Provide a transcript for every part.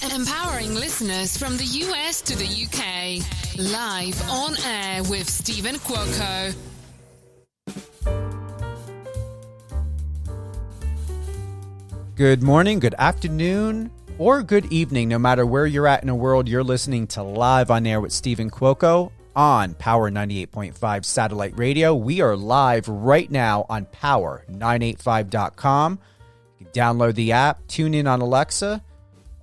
Empowering listeners from the US to the UK. Live on air with Stephen Cuoco. Good morning, good afternoon, or good evening, no matter where you're at in the world. You're listening to Live on Air with Stephen Cuoco on Power 98.5 Satellite Radio. We are live right now on power985.com. You can download the app, tune in on Alexa.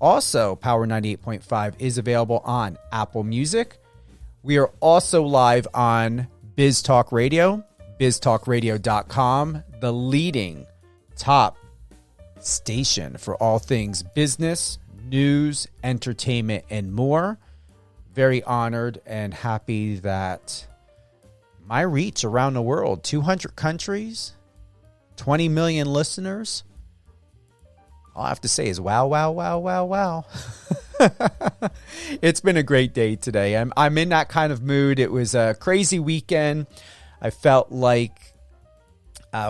Also, Power 98.5 is available on Apple Music. We are also live on Biz Talk Radio, biztalkradio.com, the leading top station for all things business, news, entertainment, and more. Very honored and happy that my reach around the world, 200 countries, 20 million listeners. All I have to say is wow, wow, wow, wow, wow. It's been a great day today. I'm in that kind of mood. It was a crazy weekend. I felt like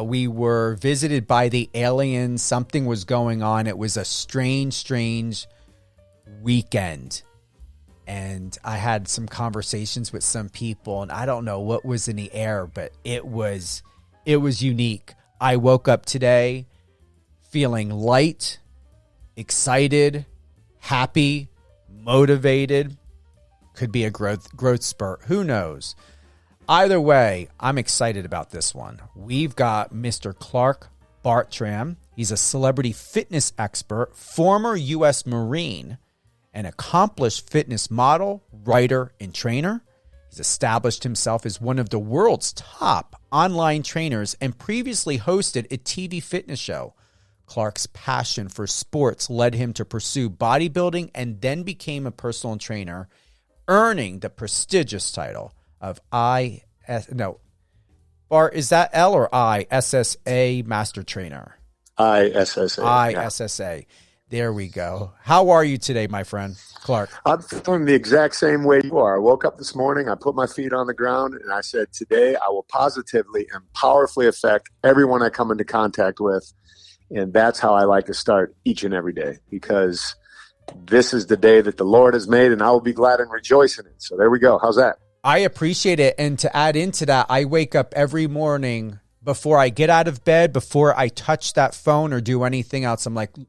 we were visited by the aliens. Something was going on. It was a strange weekend. And I had some conversations with some people, and I don't know what was in the air, but it was unique. I woke up today feeling light, excited, happy, motivated. Could be a growth spurt. Who knows? Either way, I'm excited about this one. We've got Mr. Clark Bartram. He's a celebrity fitness expert, former U.S. Marine, an accomplished fitness model, writer, and trainer. He's established himself as one of the world's top online trainers and previously hosted a TV fitness show. Clark's passion for sports led him to pursue bodybuilding and then became a personal trainer, earning the prestigious title of Bart, is that L or I? ISSA Master Trainer. ISSA. ISSA. Yeah. There we go. How are you today, my friend, Clark? I'm feeling the exact same way you are. I woke up this morning, I put my feet on the ground, and I said, today I will positively and powerfully affect everyone I come into contact with. And that's how I like to start each and every day, because this is the day that the Lord has made, and I will be glad and rejoice in it. So there we go. How's that? I appreciate it. And to add into that, I wake up every morning before I get out of bed, before I touch that phone or do anything else.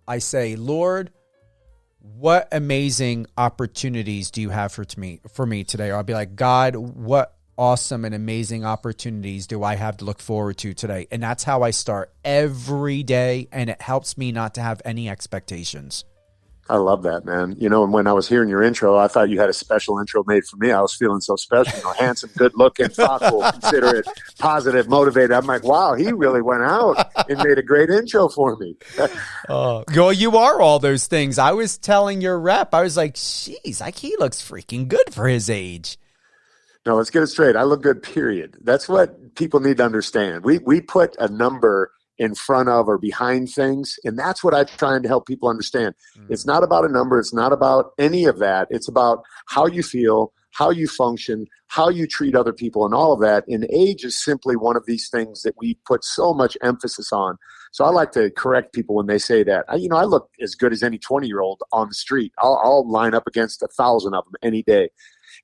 I say, Lord, what amazing opportunities do you have for me today? Or I'll be like, God, what awesome and amazing opportunities do I have to look forward to today? And that's how I start every day. And it helps me not to have any expectations. I love that, man. You know, and when I was hearing your intro, I thought you had a special intro made for me. I was feeling so special, handsome, good looking, thoughtful, considerate, positive, motivated. I'm like, wow, he really went out and made a great intro for me. Well, you are all those things. I was telling your rep, I was like, geez, he looks freaking good for his age. No, let's get it straight. I look good, period. That's what people need to understand. We put a number in front of or behind things, and that's what I'm trying to help people understand. It's not about a number. It's not about any of that. It's about how you feel, how you function, how you treat other people, and all of that. And age is simply one of these things that we put so much emphasis on. So I like to correct people when they say that. I look as good as any 20-year-old on the street. I'll line up against 1,000 of them any day.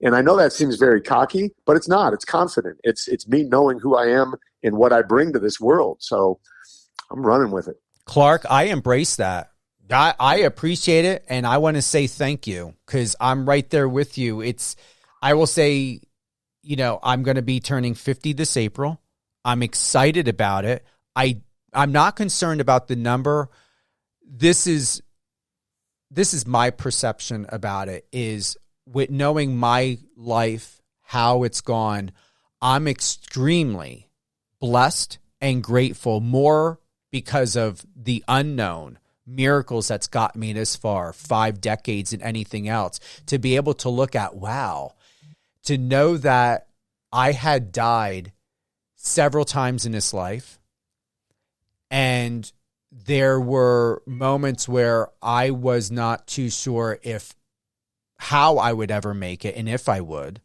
And I know that seems very cocky, but it's not. It's confident. It's me knowing who I am and what I bring to this world. So I'm running with it. Clark, I embrace that. I appreciate it, and I want to say thank you, because I'm right there with you. I will say, I'm going to be turning 50 this April. I'm excited about it. I'm not concerned about the number. This is my perception about it, is with knowing my life, how it's gone, I'm extremely blessed and grateful, more because of the unknown miracles that's got me this far, 5 decades and anything else, to be able to look at, wow, to know that I had died several times in this life. And there were moments where I was not too sure how I would ever make it and if I would.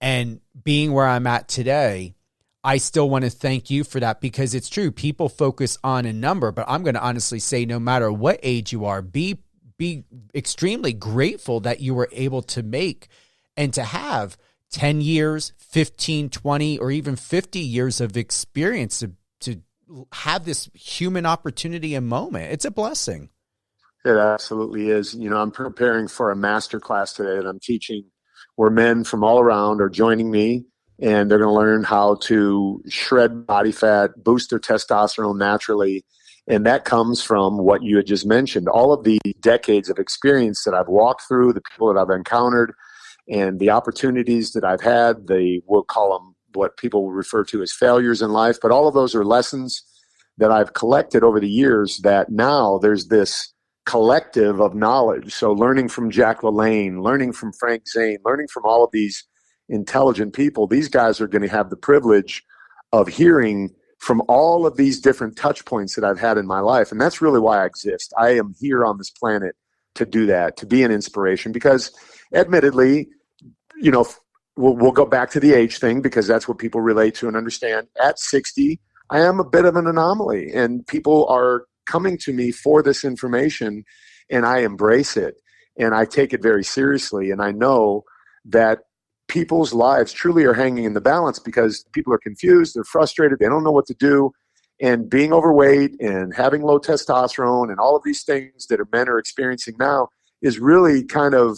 And being where I'm at today, I still want to thank you for that, because it's true. People focus on a number, but I'm going to honestly say, no matter what age you are, be be extremely grateful that you were able to make and to have 10 years, 15, 20, or even 50 years of experience to have this human opportunity and moment. It's a blessing. It absolutely is. I'm preparing for a master class today that I'm teaching where men from all around are joining me, and they're going to learn how to shred body fat, boost their testosterone naturally. And that comes from what you had just mentioned, all of the decades of experience that I've walked through, the people that I've encountered, and the opportunities that I've had. We'll call them what people refer to as failures in life. But all of those are lessons that I've collected over the years that now there's this collective of knowledge. So learning from Jack LaLanne, learning from Frank Zane, learning from all of these intelligent people, these guys are going to have the privilege of hearing from all of these different touch points that I've had in my life. And that's really why I exist. I am here on this planet to do that, to be an inspiration, because admittedly, we'll go back to the age thing because that's what people relate to and understand. At 60, I am a bit of an anomaly, and people are coming to me for this information, and I embrace it, and I take it very seriously. And I know that people's lives truly are hanging in the balance because people are confused, they're frustrated, they don't know what to do. And being overweight and having low testosterone and all of these things that men are experiencing now is really kind of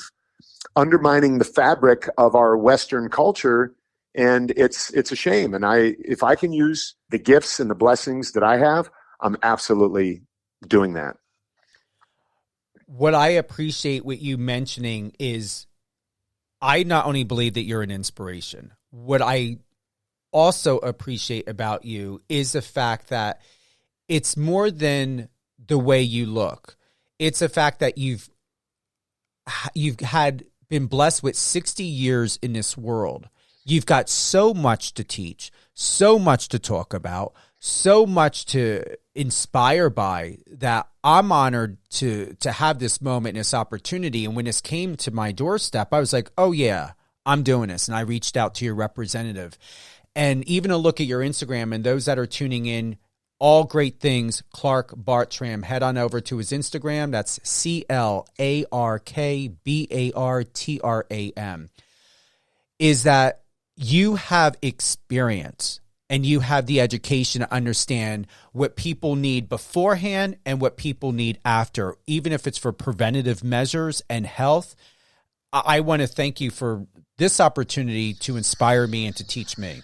undermining the fabric of our Western culture. And it's a shame. And if I can use the gifts and the blessings that I have, I'm absolutely doing that. What I appreciate what you mentioning is I not only believe that you're an inspiration. What I also appreciate about you is the fact that it's more than the way you look. It's the fact that you've been blessed with 60 years in this world. You've got so much to teach, so much to talk about, so much to inspire by, that I'm honored to have this moment and this opportunity. And when this came to my doorstep, I was like, oh yeah, I'm doing this. And I reached out to your representative. And even a look at your Instagram, and those that are tuning in, all great things, Clark Bartram. Head on over to his Instagram. That's ClarkBartram. Is that you have experience and you have the education to understand what people need beforehand and what people need after, even if it's for preventative measures and health. I want to thank you for this opportunity to inspire me and to teach me.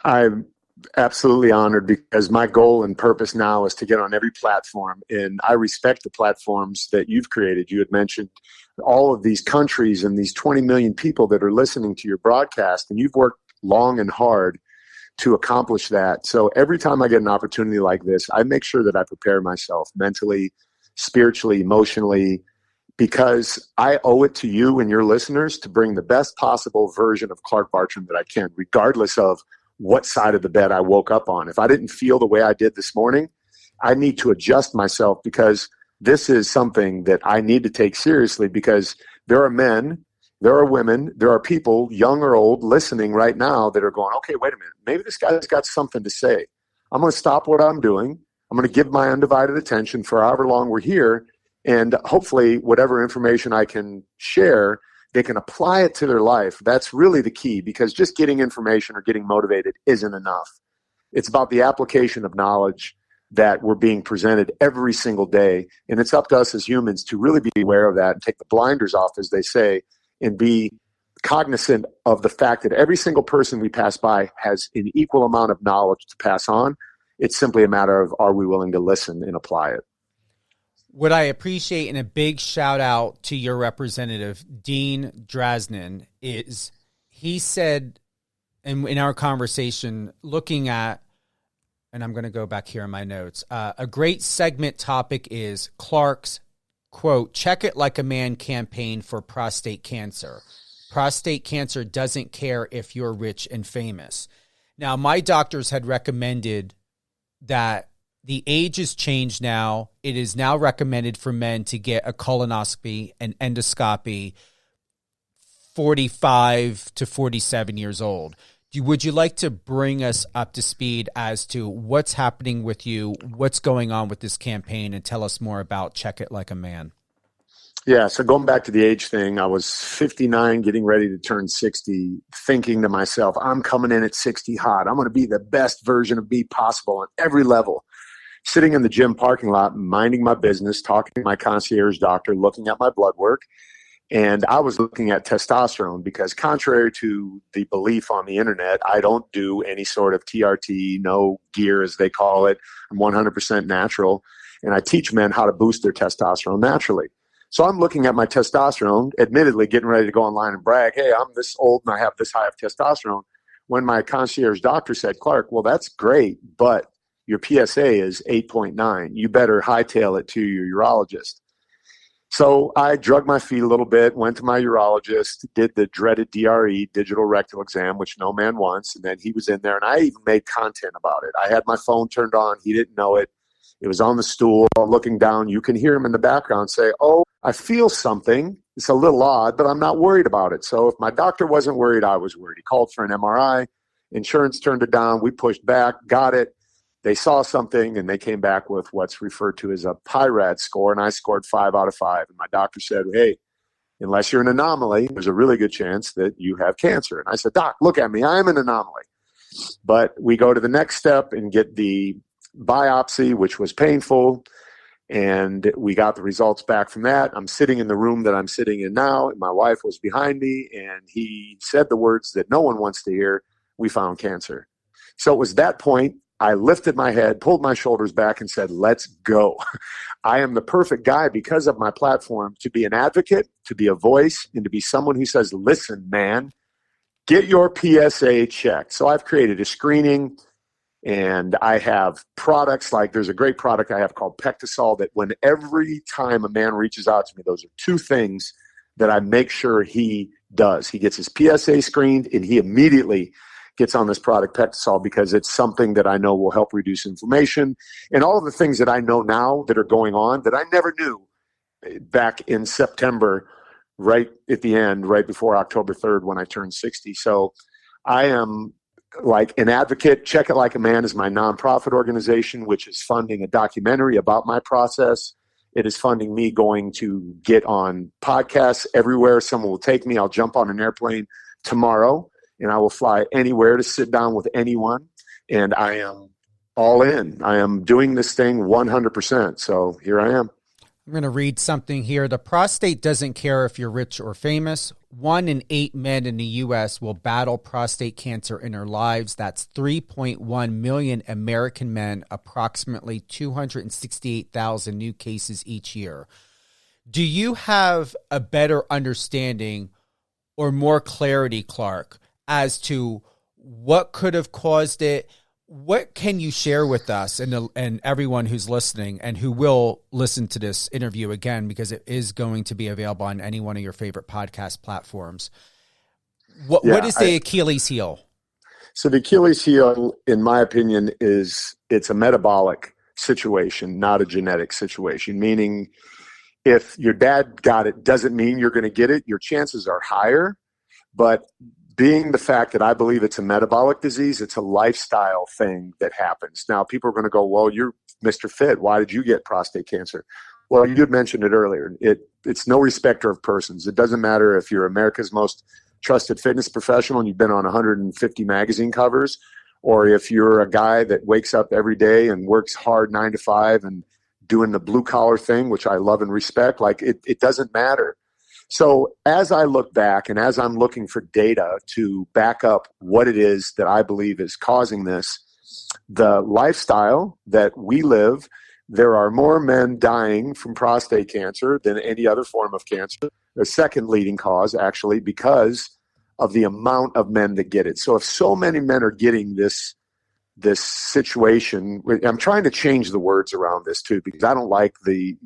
I'm absolutely honored because my goal and purpose now is to get on every platform. And I respect the platforms that you've created. You had mentioned all of these countries and these 20 million people that are listening to your broadcast, and you've worked long and hard to accomplish that. So every time I get an opportunity like this, I make sure that I prepare myself mentally, spiritually, emotionally, because I owe it to you and your listeners to bring the best possible version of Clark Bartram that I can, regardless of what side of the bed I woke up on. If I didn't feel the way I did this morning, I need to adjust myself, because this is something that I need to take seriously, because there are men, there are women, there are people, young or old, listening right now that are going, okay, wait a minute, maybe this guy's got something to say. I'm going to stop what I'm doing. I'm going to give my undivided attention for however long we're here, and hopefully whatever information I can share, they can apply it to their life. That's really the key, because just getting information or getting motivated isn't enough. It's about the application of knowledge that we're being presented every single day. And it's up to us as humans to really be aware of that and take the blinders off, as they say, and be cognizant of the fact that every single person we pass by has an equal amount of knowledge to pass on. It's simply a matter of, are we willing to listen and apply it? What I appreciate, and a big shout out to your representative, Dean Drasnin, is he said in our conversation, looking at, and I'm going to go back here in my notes, a great segment topic is Clark's, quote, "Check It Like a Man" campaign for prostate cancer. Prostate cancer doesn't care if you're rich and famous. Now, my doctors had recommended that the age has changed now. It is now recommended for men to get a colonoscopy and endoscopy 45 to 47 years old. Would you like to bring us up to speed as to what's happening with you, what's going on with this campaign, and tell us more about Check It Like a Man? Yeah, so going back to the age thing, I was 59, getting ready to turn 60, thinking to myself, I'm coming in at 60 hot. I'm going to be the best version of me possible on every level. Sitting in the gym parking lot, minding my business, talking to my concierge doctor, looking at my blood work. And I was looking at testosterone because contrary to the belief on the internet, I don't do any sort of TRT, no gear as they call it. I'm 100% natural. And I teach men how to boost their testosterone naturally. So I'm looking at my testosterone, admittedly getting ready to go online and brag, hey, I'm this old and I have this high of testosterone. When my concierge doctor said, Clark, well, that's great, but your PSA is 8.9. You better hightail it to your urologist. So I drug my feet a little bit, went to my urologist, did the dreaded DRE, digital rectal exam, which no man wants. And then he was in there, and I even made content about it. I had my phone turned on. He didn't know it. It was on the stool, looking down. You can hear him in the background say, oh, I feel something. It's a little odd, but I'm not worried about it. So if my doctor wasn't worried, I was worried. He called for an MRI. Insurance turned it down. We pushed back, got it. They saw something, and they came back with what's referred to as a PIRAD score, and I scored 5 out of 5. And my doctor said, hey, unless you're an anomaly, there's a really good chance that you have cancer. And I said, Doc, look at me. I am an anomaly. But we go to the next step and get the biopsy, which was painful, and we got the results back from that. I'm sitting in the room that I'm sitting in now, and my wife was behind me, and he said the words that no one wants to hear, we found cancer. So it was that point I lifted my head, pulled my shoulders back, and said, let's go. I am the perfect guy because of my platform to be an advocate, to be a voice, and to be someone who says, listen, man, get your PSA checked. So I've created a screening, and I have products like there's a great product I have called Pectisol that when every time a man reaches out to me, those are 2 things that I make sure he does. He gets his PSA screened, and he immediately gets on this product Pectisol because it's something that I know will help reduce inflammation and all of the things that I know now that are going on that I never knew back in September, right at the end, right before October 3rd when I turned 60. So I am like an advocate. Check It Like a Man is my nonprofit organization, which is funding a documentary about my process. It is funding me going to get on podcasts everywhere. Someone will take me. I'll jump on an airplane tomorrow, and I will fly anywhere to sit down with anyone. And I am all in. I am doing this thing 100%. So here I am. I'm going to read something here. The prostate doesn't care if you're rich or famous. 1 in 8 men in the U.S. will battle prostate cancer in their lives. That's 3.1 million American men, approximately 268,000 new cases each year. Do you have a better understanding or more clarity, Clark, as to what could have caused it? What can you share with us and everyone who's listening and who will listen to this interview again, because it is going to be available on any one of your favorite podcast platforms? What is the Achilles heel? So the Achilles heel, in my opinion, is it's a metabolic situation, not a genetic situation, meaning if your dad got it doesn't mean you're going to get it. Your chances are higher, but being the fact that I believe it's a metabolic disease, it's a lifestyle thing that happens. Now, people are going to go, well, you're Mr. Fit. Why did you get prostate cancer? Well, you had mentioned it earlier. It's no respecter of persons. It doesn't matter if you're America's most trusted fitness professional and you've been on 150 magazine covers, or if you're a guy that wakes up every day and works hard 9 to 5 and doing the blue collar thing, which I love and respect. Like it doesn't matter. So as I look back and as I'm looking for data to back up what it is that I believe is causing this, the lifestyle that we live, there are more men dying from prostate cancer than any other form of cancer. The second leading cause, actually, because of the amount of men that get it. So if so many men are getting this situation, I'm trying to change the words around this too, because I don't like the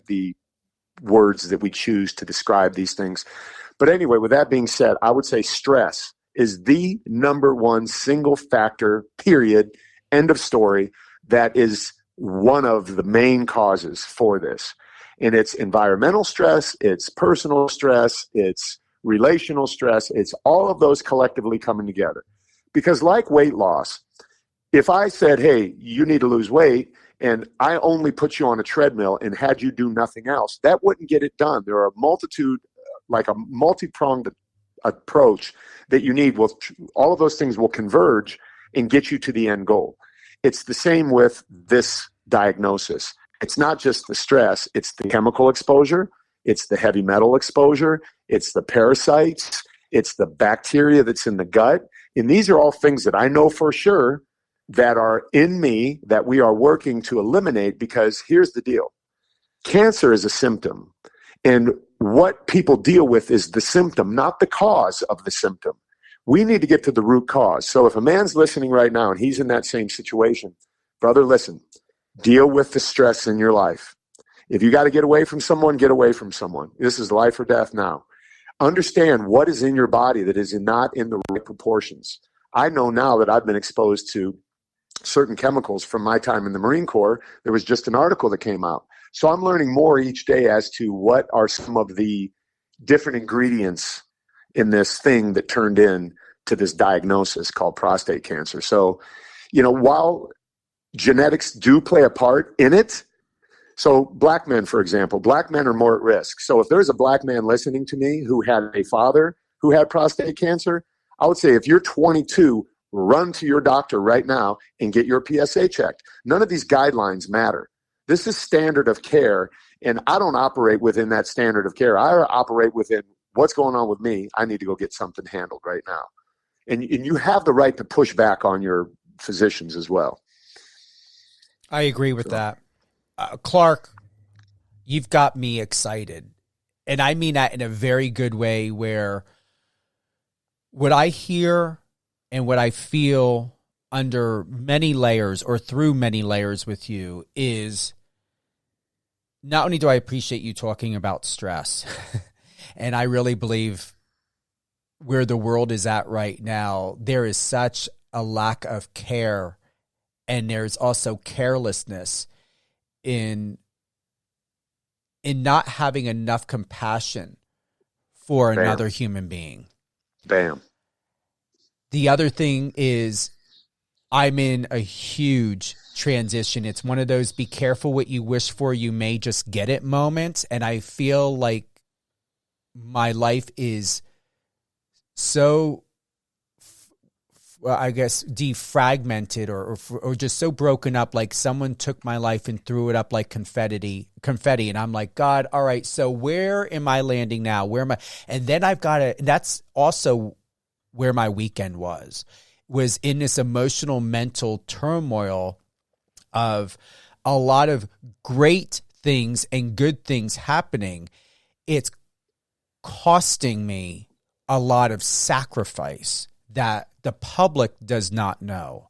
words that we choose to describe these things. But anyway, with that being said, I would say stress is the number one single factor, period, end of story, that is one of the main causes for this. And it's environmental stress, it's personal stress, it's relational stress, it's all of those collectively coming together. Because like weight loss, if I said, hey, you need to lose weight, and I only put you on a treadmill and had you do nothing else, that wouldn't get it done. There are a multitude, like a multi-pronged approach that you need. All of those things will converge and get you to the end goal. It's the same with this diagnosis. It's not just the stress, it's the chemical exposure, it's the heavy metal exposure, it's the parasites, it's the bacteria that's in the gut. And these are all things that I know for sure that are in me that we are working to eliminate, because here's the deal. Cancer is a symptom. And what people deal with is the symptom, not the cause of the symptom. We need to get to the root cause. So if a man's listening right now and he's in that same situation, brother, listen, deal with the stress in your life. If you got to get away from someone, get away from someone. This is life or death now. Understand what is in your body that is not in the right proportions. I know now that I've been exposed to certain chemicals from my time in the Marine Corps. There was just an article that came out. So I'm learning more each day as to what are some of the different ingredients in this thing that turned in to this diagnosis called prostate cancer. So, while genetics do play a part in it, so black men, for example, black men are more at risk. So if there's a black man listening to me who had a father who had prostate cancer, I would say if you're 22, run to your doctor right now and get your PSA checked. None of these guidelines matter. This is standard of care, and I don't operate within that standard of care. I operate within what's going on with me. I need to go get something handled right now. And you have the right to push back on your physicians as well. I agree with that. Clark, you've got me excited. And I mean that in a very good way, where what I hear and what I feel under many layers or through many layers with you is not only do I appreciate you talking about stress, and I really believe where the world is at right now, there is such a lack of care, and there's also carelessness in not having enough compassion for another human being. Bam. The other thing is I'm in a huge transition. It's one of those be careful what you wish for, you may just get it moments. And I feel like my life is so, I guess, defragmented or just so broken up, like someone took my life and threw it up like confetti. And I'm like, God, all right, so where am I landing now? Where am I? And then I've got to, that's also where my weekend was in this emotional, mental turmoil of a lot of great things and good things happening. It's costing me a lot of sacrifice that the public does not know.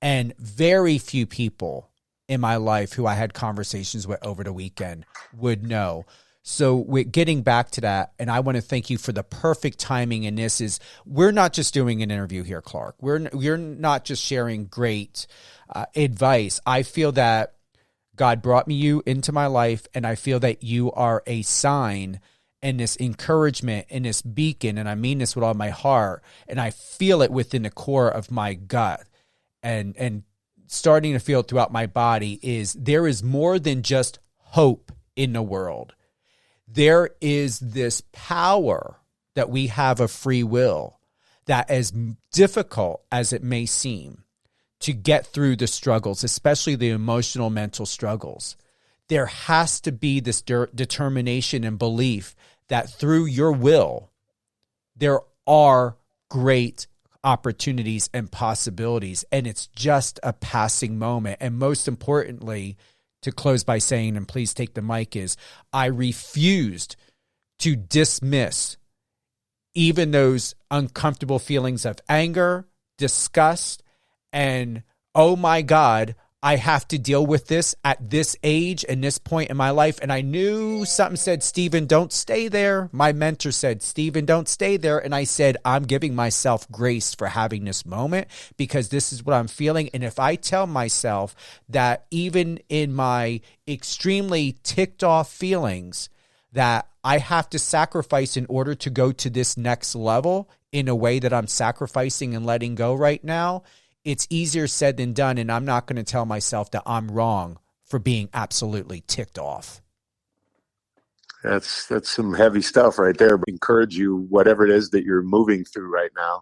And very few people in my life who I had conversations with over the weekend would know. So we're getting back to that, and I want to thank you for the perfect timing in this. Is we're not just doing an interview here, Clark. We're not just sharing great advice. I feel that God brought you into my life, and I feel that you are a sign and this encouragement and this beacon, and I mean this with all my heart, and I feel it within the core of my gut, and starting to feel it throughout my body, is there is more than just hope in the world. There is this power that we have of free will that, as difficult as it may seem to get through the struggles, especially the emotional, mental struggles, there has to be this determination and belief that through your will, there are great opportunities and possibilities, and it's just a passing moment. And most importantly, to close by saying, and please take the mic, is I refused to dismiss even those uncomfortable feelings of anger, disgust, and, oh my God, I have to deal with this at this age and this point in my life. And I knew something said, Stephen, don't stay there. My mentor said, Stephen, don't stay there. And I said, I'm giving myself grace for having this moment because this is what I'm feeling. And if I tell myself that even in my extremely ticked off feelings, that I have to sacrifice in order to go to this next level in a way that I'm sacrificing and letting go right now, it's easier said than done, and I'm not going to tell myself that I'm wrong for being absolutely ticked off? That's some heavy stuff right there. But encourage you, whatever it is that you're moving through right now.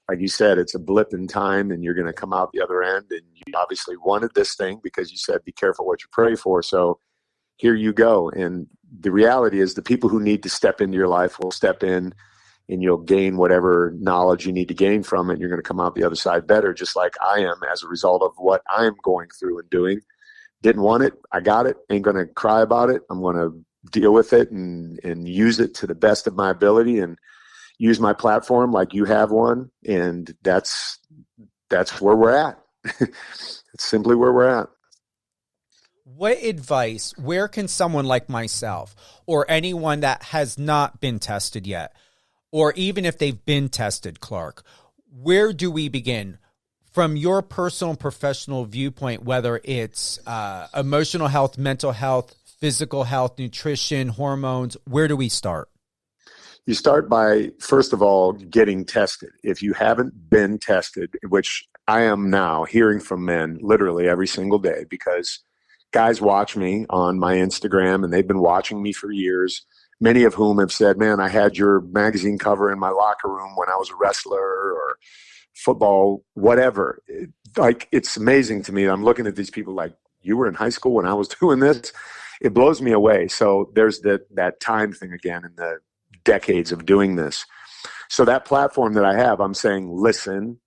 Like you said, it's a blip in time and you're going to come out the other end. And you obviously wanted this thing because you said, be careful what you pray for. So here you go. And the reality is the people who need to step into your life will step in, and you'll gain whatever knowledge you need to gain from it. And you're going to come out the other side better, just like I am as a result of what I'm going through and doing. Didn't want it. I got it. Ain't going to cry about it. I'm going to deal with it and use it to the best of my ability and use my platform like you have one. And that's where we're at. It's simply where we're at. What advice, where can someone like myself or anyone that has not been tested yet, or even if they've been tested, Clark, where do we begin? From your personal and professional viewpoint, whether it's emotional health, mental health, physical health, nutrition, hormones, where do we start? You start by, first of all, getting tested. If you haven't been tested, which I am now hearing from men literally every single day, because guys watch me on my Instagram and they've been watching me for years, many of whom have said, man, I had your magazine cover in my locker room when I was a wrestler or football, whatever. Like, it's amazing to me. I'm looking at these people like, you were in high school when I was doing this? It blows me away. So there's that time thing again in the decades of doing this. So that platform that I have, I'm saying, listen,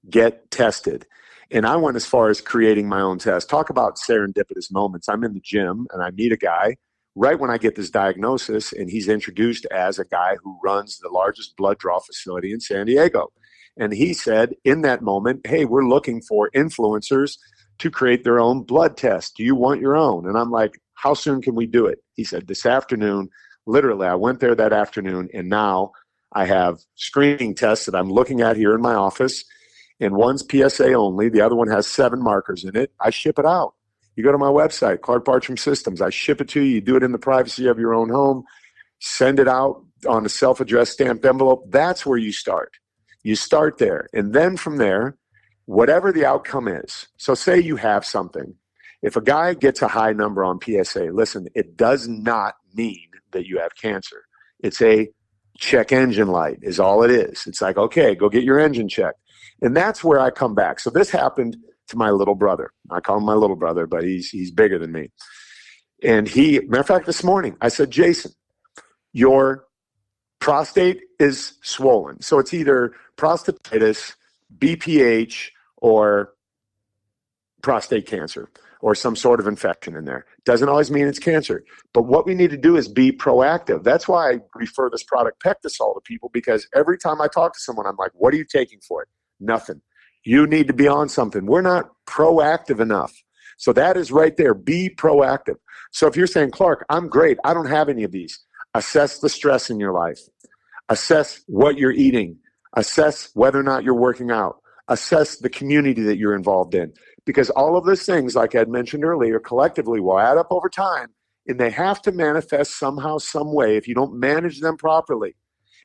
get tested. And I went as far as creating my own test. Talk about serendipitous moments. I'm in the gym and I meet a guy right when I get this diagnosis, and he's introduced as a guy who runs the largest blood draw facility in San Diego. And he said in that moment, hey, we're looking for influencers to create their own blood test. Do you want your own? And I'm like, how soon can we do it? He said, this afternoon. Literally, I went there that afternoon, and now I have screening tests that I'm looking at here in my office, and one's PSA only. The other one has 7 markers in it. I ship it out. You go to my website, Clark Bartram Systems. I ship it to you. You do it in the privacy of your own home. Send it out on a self-addressed stamped envelope. That's where you start. You start there. And then from there, whatever the outcome is. So say you have something. If a guy gets a high number on PSA, listen, it does not mean that you have cancer. It's a check engine light is all it is. It's like, okay, go get your engine checked. And that's where I come back. So this happened to my little brother. I call him my little brother, but he's bigger than me. And matter of fact, this morning, I said, Jason, your prostate is swollen. So it's either prostatitis, BPH, or prostate cancer, or some sort of infection in there. Doesn't always mean it's cancer. But what we need to do is be proactive. That's why I refer this product Pectisol to people, because every time I talk to someone, I'm like, what are you taking for it? Nothing. You need to be on something. We're not proactive enough. So that is right there. Be proactive. So if you're saying, Clark, I'm great, I don't have any of these. Assess the stress in your life. Assess what you're eating. Assess whether or not you're working out. Assess the community that you're involved in. Because all of those things, like I had mentioned earlier, collectively will add up over time, and they have to manifest somehow, some way if you don't manage them properly.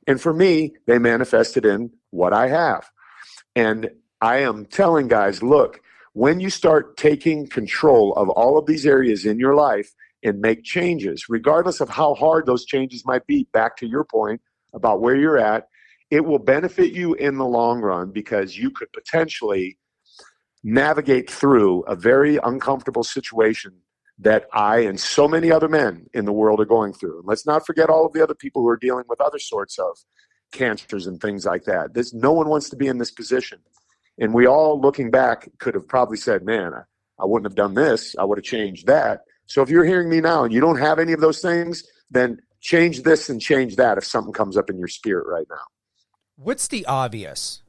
And for me, they manifested in what I have. And I am telling guys, look, when you start taking control of all of these areas in your life and make changes, regardless of how hard those changes might be, back to your point about where you're at, it will benefit you in the long run, because you could potentially navigate through a very uncomfortable situation that I and so many other men in the world are going through. And let's not forget all of the other people who are dealing with other sorts of cancers and things like that. No one wants to be in this position. And we all, looking back, could have probably said, man, I wouldn't have done this. I would have changed that. So if you're hearing me now and you don't have any of those things, then change this and change that if something comes up in your spirit right now. What's the obvious,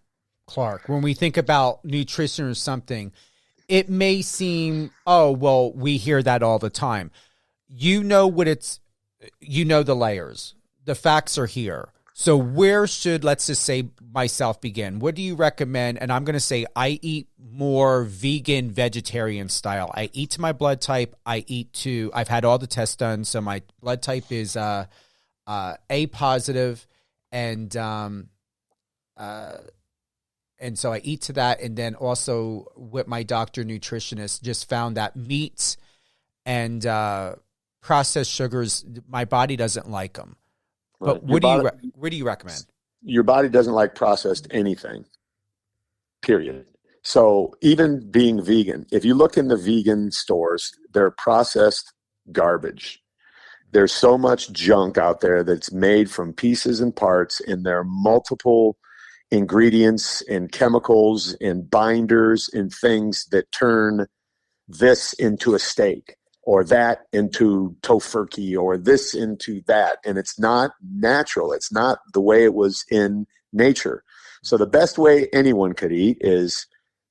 Clark, when we think about nutrition or something? It may seem, oh, well, we hear that all the time. You know the layers. The facts are here. So where should, let's just say, myself begin? What do you recommend? And I'm going to say I eat more vegan, vegetarian style. I eat to my blood type. I've had all the tests done. So my blood type is A positive, and so I eat to that. And then also with my doctor nutritionist, just found that meats and processed sugars, my body doesn't like them. Right. But what do you recommend? Your body doesn't like processed anything, period. So even being vegan, if you look in the vegan stores, they're processed garbage. There's so much junk out there that's made from pieces and parts, and there are multiple ingredients and chemicals and binders and things that turn this into a steak or that into tofurkey or this into that. And it's not natural. It's not the way it was in nature. So the best way anyone could eat is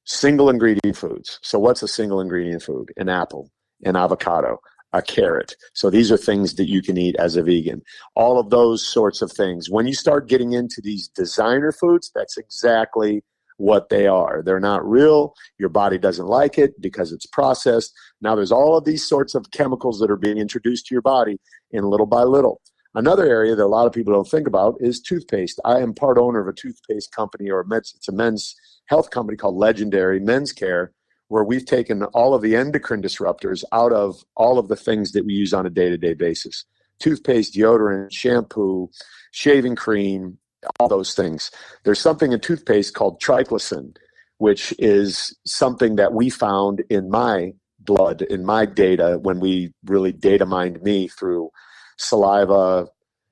single ingredient foods. So what's a single ingredient food? An apple, an avocado, a carrot. So these are things that you can eat as a vegan. All of those sorts of things. When you start getting into these designer foods, that's exactly what they are. They're not real. Your body doesn't like it because it's processed. Now there's all of these sorts of chemicals that are being introduced to your body in little by little. Another area that a lot of people don't think about is toothpaste. I am part owner of a toothpaste company, it's a men's health company called Legendary Men's Care, where we've taken all of the endocrine disruptors out of all of the things that we use on a day-to-day basis. Toothpaste, deodorant, shampoo, shaving cream, all those things. There's something in toothpaste called triclosan, which is something that we found in my blood, in my data, when we really data mined me through saliva,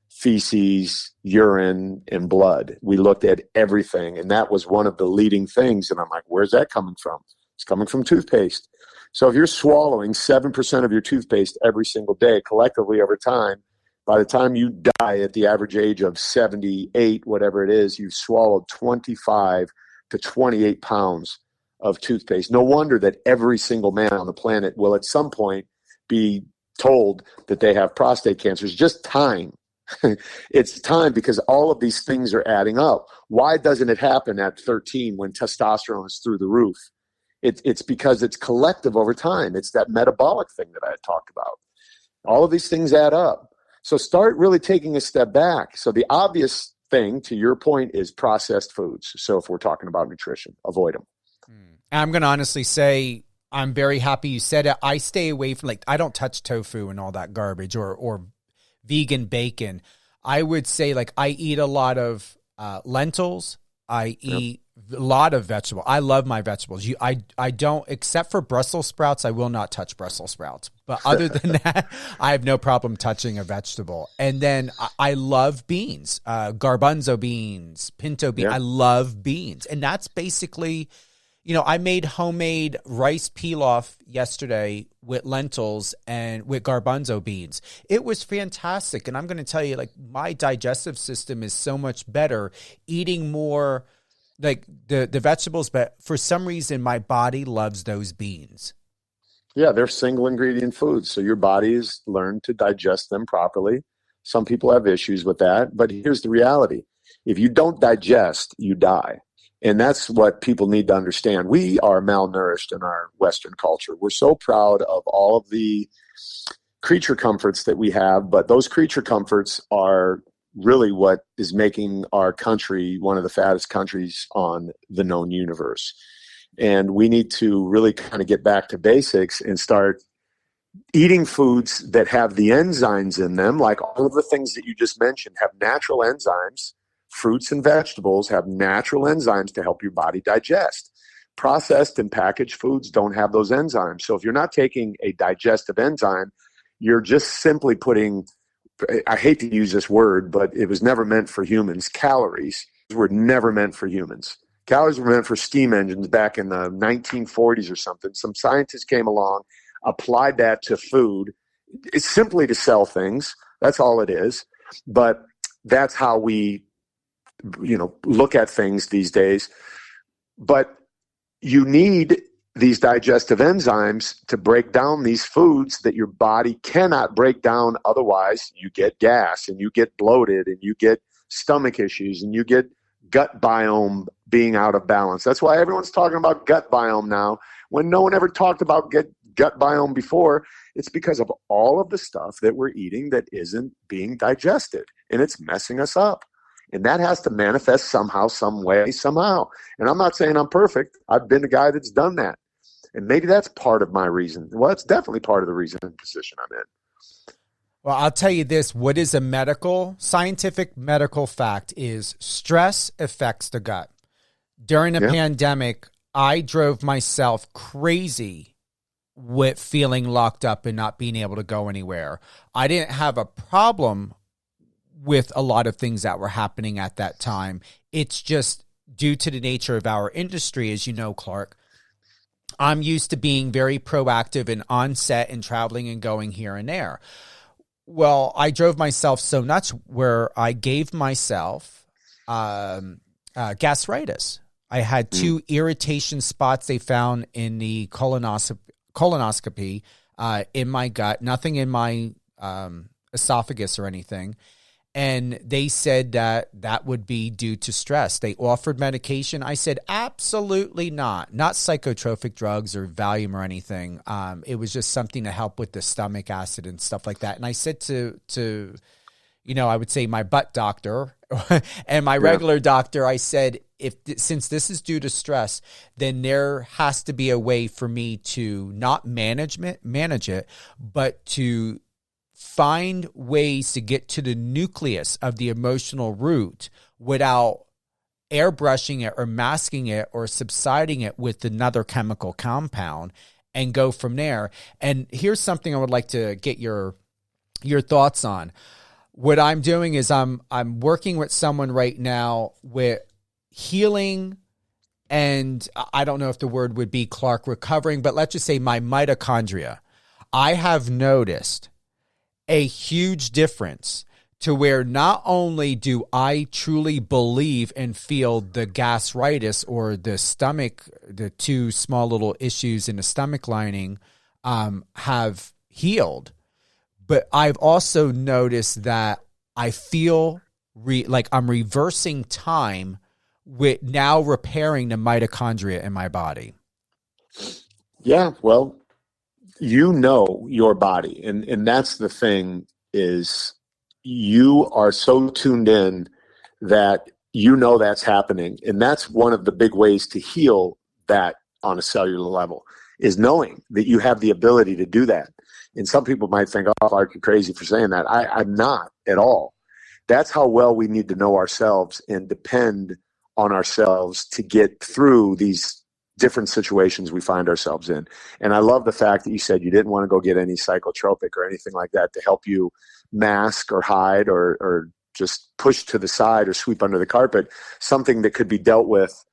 feces, urine, and blood. We looked at everything, and that was one of the leading things. And I'm like, where's that coming from? It's coming from toothpaste. So if you're swallowing 7% of your toothpaste every single day, collectively over time, by the time you die at the average age of 78, whatever it is, you've swallowed 25 to 28 pounds of toothpaste. No wonder that every single man on the planet will at some point be told that they have prostate cancer. It's just time. It's time, because all of these things are adding up. Why doesn't it happen at 13 when testosterone is through the roof? It's because it's collective over time. It's that metabolic thing that I had talked about. All of these things add up. So start really taking a step back. So the obvious thing, to your point, is processed foods. So if we're talking about nutrition, avoid them. I'm going to honestly say I'm very happy you said it. I stay away from, I don't touch tofu and all that garbage or vegan bacon. I would say I eat a lot of lentils. I eat a lot of vegetables. I love my vegetables. I don't, except for Brussels sprouts, I will not touch Brussels sprouts. But other than that, I have no problem touching a vegetable. And then I love beans, garbanzo beans, pinto beans. I love beans. And that's basically, I made homemade rice pilaf yesterday with lentils and with garbanzo beans. It was fantastic. And I'm going to tell you, my digestive system is so much better eating more the vegetables, but for some reason my body loves those beans. Yeah, they're single ingredient foods. So your body has learned to digest them properly. Some people have issues with that, but here's the reality. If you don't digest, you die. And that's what people need to understand. We are malnourished in our Western culture. We're so proud of all of the creature comforts that we have, but those creature comforts are really what is making our country one of the fattest countries on the known universe. And we need to really kind of get back to basics and start eating foods that have the enzymes in them, like all of the things that you just mentioned have natural enzymes. Fruits and vegetables have natural enzymes to help your body digest. Processed and packaged foods don't have those enzymes. So if you're not taking a digestive enzyme, you're just simply putting, I hate to use this word, but it was never meant for humans. Calories were never meant for humans. Calories were meant for steam engines back in the 1940s or something. Some scientists came along, applied that to food. It's simply to sell things. That's all it is. But that's how we look at things these days. But you need these digestive enzymes to break down these foods that your body cannot break down. Otherwise, you get gas and you get bloated and you get stomach issues and you get gut biome being out of balance. That's why everyone's talking about gut biome now, when no one ever talked about gut biome before. It's because of all of the stuff that we're eating that isn't being digested, and it's messing us up. And that has to manifest somehow, some way, somehow. And I'm not saying I'm perfect. I've been the guy that's done that. And maybe that's part of my reason. Well, it's definitely part of the reason and position I'm in. Well, I'll tell you this. What is a scientific medical fact is stress affects the gut. During the pandemic, I drove myself crazy with feeling locked up and not being able to go anywhere. I didn't have a problem with a lot of things that were happening at that time. It's just due to the nature of our industry, as you know, Clark. I'm used to being very proactive and on set and traveling and going here and there. Well, I drove myself so nuts where I gave myself gastritis. I had 2 irritation spots they found in the colonoscopy in my gut, nothing in my esophagus or anything. And they said that would be due to stress. They offered medication. I said, absolutely not psychotropic drugs or Valium or anything. It was just something to help with the stomach acid and stuff like that. And I said to I would say my butt doctor and my regular doctor, I said, since this is due to stress, then there has to be a way for me to not manage it, but to find ways to get to the nucleus of the emotional root without airbrushing it or masking it or subsiding it with another chemical compound and go from there. And here's something I would like to get your thoughts on. What I'm doing is I'm working with someone right now with healing, and I don't know if the word would be, Clark, recovering, but let's just say my mitochondria. I have noticed a huge difference to where not only do I truly believe and feel the gastritis or the stomach, the 2 small little issues in the stomach lining have healed, but I've also noticed that I feel like I'm reversing time with now repairing the mitochondria in my body. Yeah, well, you know your body, and that's the thing, is you are so tuned in that you know that's happening. And that's one of the big ways to heal that on a cellular level, is knowing that you have the ability to do that. And some people might think, oh, Clark, you're crazy for saying that. I'm not at all. That's how well we need to know ourselves and depend on ourselves to get through these different situations we find ourselves in. And I love the fact that you said you didn't want to go get any psychotropic or anything like that to help you mask or hide or just push to the side or sweep under the carpet something that could be dealt with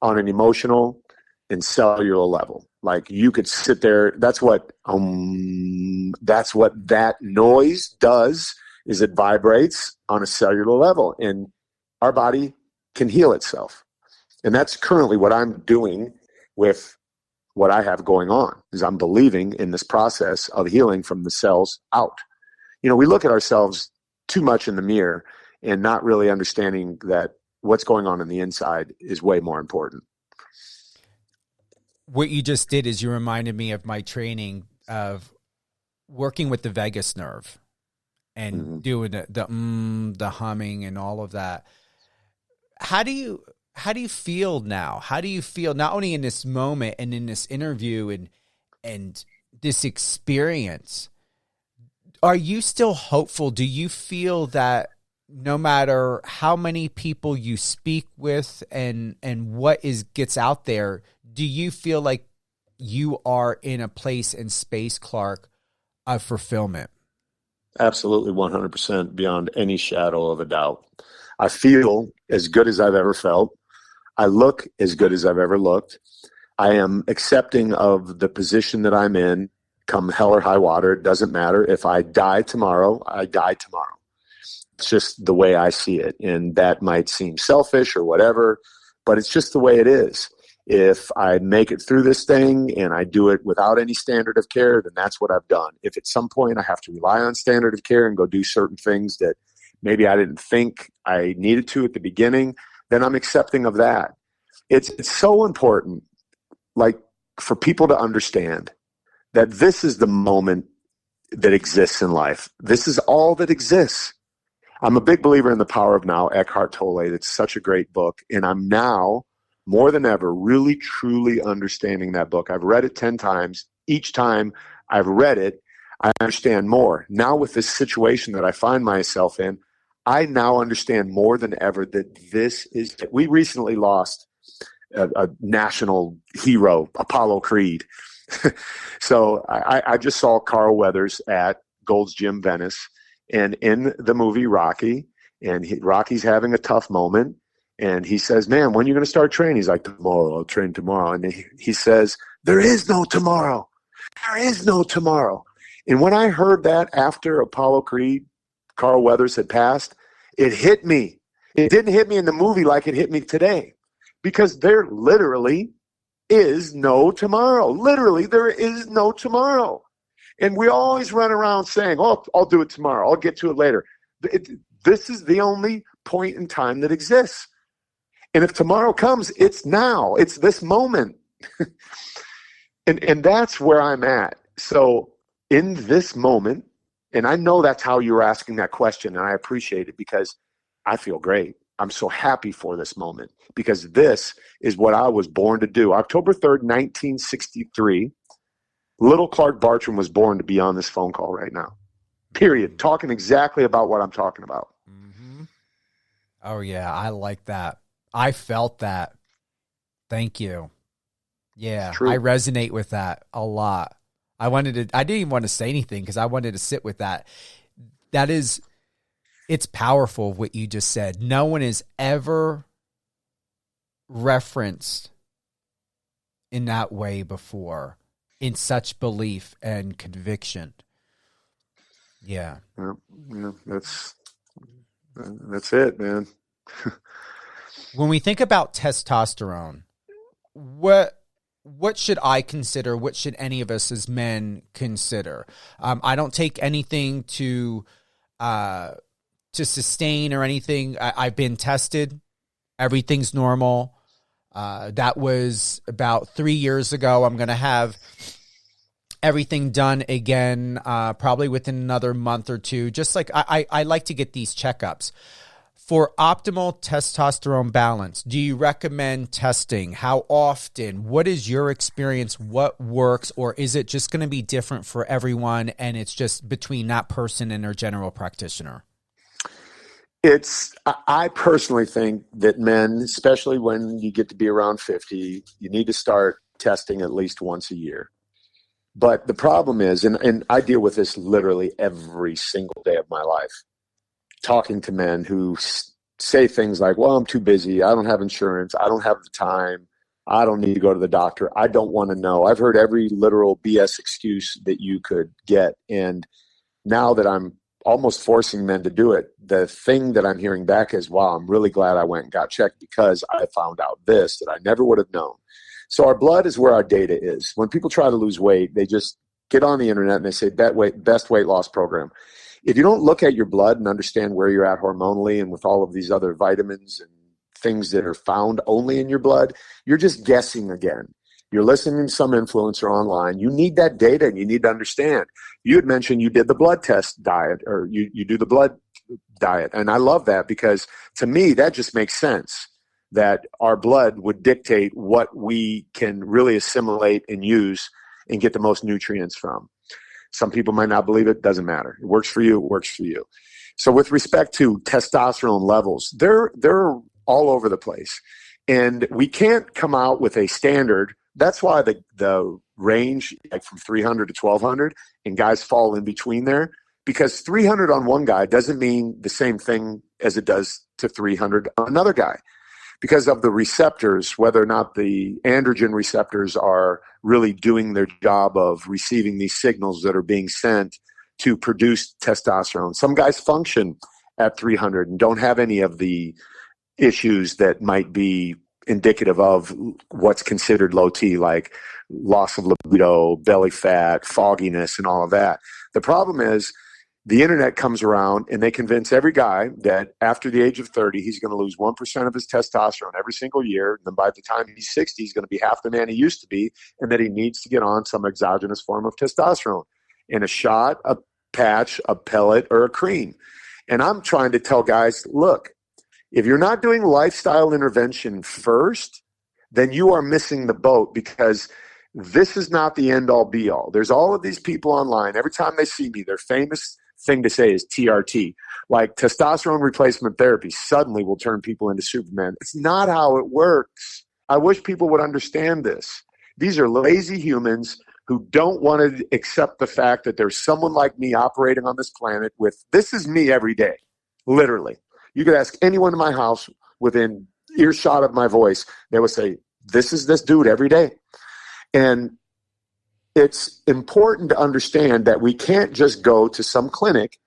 on an emotional and cellular level. Like, you could sit there. That's what that noise does, is it vibrates on a cellular level, and our body can heal itself. And that's currently what I'm doing with what I have going on, is I'm believing in this process of healing from the cells out. We look at ourselves too much in the mirror and not really understanding that what's going on in the inside is way more important. What you just did is you reminded me of my training of working with the vagus nerve and doing the humming and all of that. How do you feel now? How do you feel not only in this moment and in this interview and this experience? Are you still hopeful? Do you feel that no matter how many people you speak with and what gets out there, do you feel like you are in a place and space, Clark, of fulfillment? Absolutely, 100%, beyond any shadow of a doubt. I feel as good as I've ever felt. I look as good as I've ever looked. I am accepting of the position that I'm in, come hell or high water. It doesn't matter. If I die tomorrow, I die tomorrow. It's just the way I see it. And that might seem selfish or whatever, but it's just the way it is. If I make it through this thing and I do it without any standard of care, then that's what I've done. If at some point I have to rely on standard of care and go do certain things that maybe I didn't think I needed to at the beginning, then I'm accepting of that. It's so important, like, for people to understand that this is the moment that exists in life. This is all that exists. I'm a big believer in The Power of Now, Eckhart Tolle. It's such a great book. And I'm now more than ever, really, truly understanding that book. I've read it 10 times. Each time I've read it, I understand more. Now with this situation that I find myself in, I now understand more than ever that we recently lost a national hero, Apollo Creed. So I just saw Carl Weathers at Gold's Gym Venice, and in the movie Rocky, and Rocky's having a tough moment, and he says, man, when are you going to start training? He's like, tomorrow, I'll train tomorrow. And he says, there is no tomorrow. There is no tomorrow. And when I heard that after Apollo Creed, Carl Weathers had passed, it hit me. It didn't hit me in the movie like it hit me today, because there literally is no tomorrow. Literally, there is no tomorrow. And we always run around saying, oh, I'll do it tomorrow. I'll get to it later. This is the only point in time that exists. And if tomorrow comes, it's now. It's this moment. and that's where I'm at. So in this moment, and I know that's how you're asking that question, and I appreciate it, because I feel great. I'm so happy for this moment, because this is what I was born to do. October 3rd, 1963, little Clark Bartram was born to be on this phone call right now. Period. Talking exactly about what I'm talking about. Mm-hmm. Oh, yeah. I like that. I felt that. Thank you. Yeah. I resonate with that a lot. I didn't even want to say anything because I wanted to sit with that. It's powerful what you just said. No one is ever referenced in that way before, in such belief and conviction. Yeah. Yeah, that's it, man. When we think about testosterone, what should I consider? What should any of us as men consider? I don't take anything to sustain or anything. I've been tested. Everything's normal. That was about 3 years ago. I'm going to have everything done again, probably within another month or two. Just like I like to get these checkups. For optimal testosterone balance, do you recommend testing? How often? What is your experience? What works? Or is it just going to be different for everyone, and it's just between that person and their general practitioner? I personally think that men, especially when you get to be around 50, you need to start testing at least once a year. But the problem is, and I deal with this literally every single day of my life, talking to men who say things like, well, I'm too busy. I don't have insurance. I don't have the time. I don't need to go to the doctor. I don't want to know. I've heard every literal BS excuse that you could get. And now that I'm almost forcing men to do it, the thing that I'm hearing back is, wow, I'm really glad I went and got checked, because I found out this that I never would have known. So our blood is where our data is. When people try to lose weight, they just get on the internet and they say, best weight loss program. If you don't look at your blood and understand where you're at hormonally and with all of these other vitamins and things that are found only in your blood, you're just guessing again. You're listening to some influencer online. You need that data, and you need to understand. You had mentioned you did the blood test diet, or you do the blood diet. And I love that, because to me, that just makes sense, that our blood would dictate what we can really assimilate and use and get the most nutrients from. Some people might not believe it. Doesn't matter. It works for you. It works for you. So with respect to testosterone levels, they're all over the place. And we can't come out with a standard. That's why the range, like from 300 to 1200, and guys fall in between there, because 300 on one guy doesn't mean the same thing as it does to 300 on another guy, because of the receptors, whether or not the androgen receptors are really doing their job of receiving these signals that are being sent to produce testosterone. Some guys function at 300 and don't have any of the issues that might be indicative of what's considered low T, like loss of libido, belly fat, fogginess, and all of that. The problem is the internet comes around and they convince every guy that after the age of 30, he's going to lose 1% of his testosterone every single year. And then by the time he's 60, he's going to be half the man he used to be, and that he needs to get on some exogenous form of testosterone in a shot, a patch, a pellet, or a cream. And I'm trying to tell guys, look, if you're not doing lifestyle intervention first, then you are missing the boat, because this is not the end all be all. There's all of these people online. Every time they see me, their famous thing to say is TRT. Like testosterone replacement therapy suddenly will turn people into Superman. It's not how it works. I wish people would understand this. These are lazy humans who don't want to accept the fact that there's someone like me operating on this planet with, this is me every day, literally. You could ask anyone in my house within earshot of my voice, they would say, this is this dude every day. And it's important to understand that we can't just go to some clinic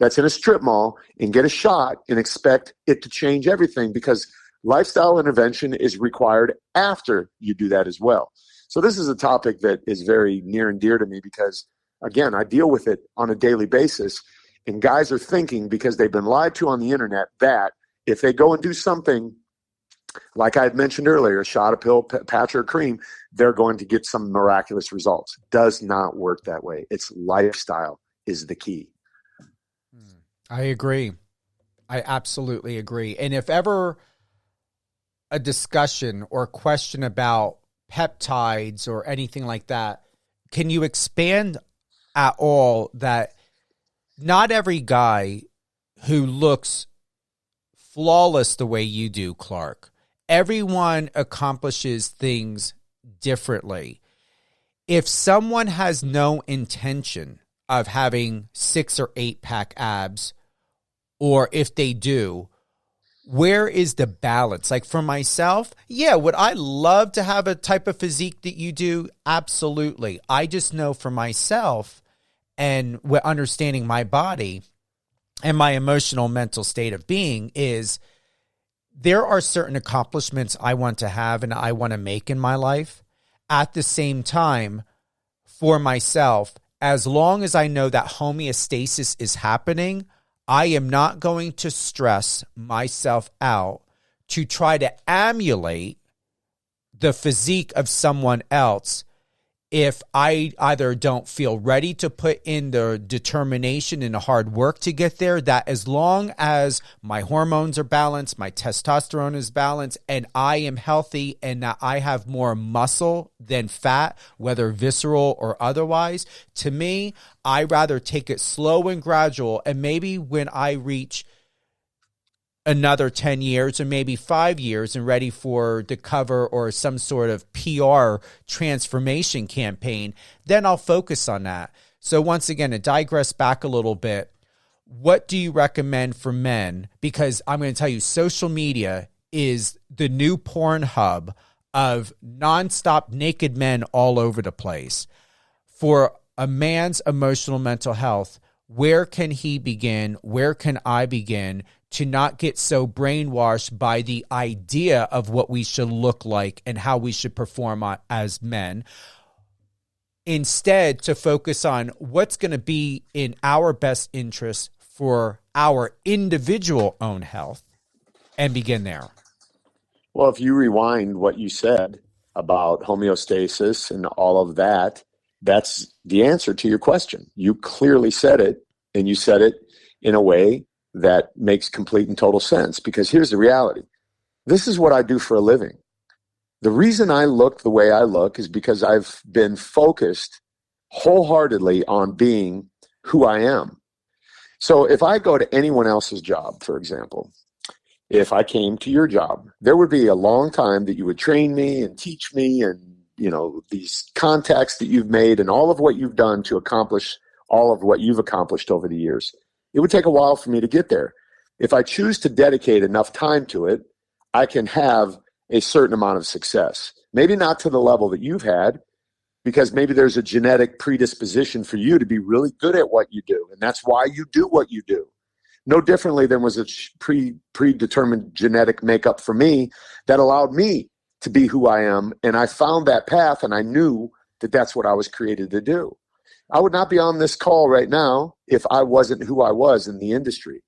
that's in a strip mall and get a shot and expect it to change everything, because lifestyle intervention is required after you do that as well. So this is a topic that is very near and dear to me because, again, I deal with it on a daily basis. And guys are thinking, because they've been lied to on the internet, that if they go and do something like I had mentioned earlier, a shot, a pill, patch, or cream, they're going to get some miraculous results. Does not work that way. It's lifestyle is the key. I agree. I absolutely agree. And if ever a discussion or question about peptides or anything like that, can you expand at all that not every guy who looks flawless the way you do, Clark, everyone accomplishes things differently. If someone has no intention of having 6 or 8 pack abs, or if they do, where is the balance? Like for myself, yeah, would I love to have a type of physique that you do? Absolutely. I just know for myself, and understanding my body and my emotional mental state of being, is there are certain accomplishments I want to have and I want to make in my life. At the same time, for myself, as long as I know that homeostasis is happening, I am not going to stress myself out to try to emulate the physique of someone else if I either don't feel ready to put in the determination and the hard work to get there. That as long as my hormones are balanced, my testosterone is balanced, and I am healthy, and that I have more muscle than fat, whether visceral or otherwise, to me, I rather take it slow and gradual. And maybe when I reach another 10 years or maybe 5 years and ready for the cover or some sort of PR transformation campaign, then I'll focus on that. So once again, to digress back a little bit, what do you recommend for men? Because I'm going to tell you, social media is the new porn hub of nonstop naked men all over the place. For a man's emotional mental health, where can he begin? Where can I begin to not get so brainwashed by the idea of what we should look like and how we should perform as men? Instead, to focus on what's going to be in our best interest for our individual own health and begin there. Well, if you rewind what you said about homeostasis and all of that, that's the answer to your question. You clearly said it, and you said it in a way that makes complete and total sense, because here's the reality. This is what I do for a living. The reason I look the way I look is because I've been focused wholeheartedly on being who I am. So if I go to anyone else's job, for example, if I came to your job, there would be a long time that you would train me and teach me, and these contacts that you've made and all of what you've done to accomplish all of what you've accomplished over the years. It would take a while for me to get there. If I choose to dedicate enough time to it, I can have a certain amount of success. Maybe not to the level that you've had, because maybe there's a genetic predisposition for you to be really good at what you do, and that's why you do what you do. No differently than was a predetermined genetic makeup for me that allowed me to be who I am, and I found that path, and I knew that that's what I was created to do. I would not be on this call right now if I wasn't who I was in the industry.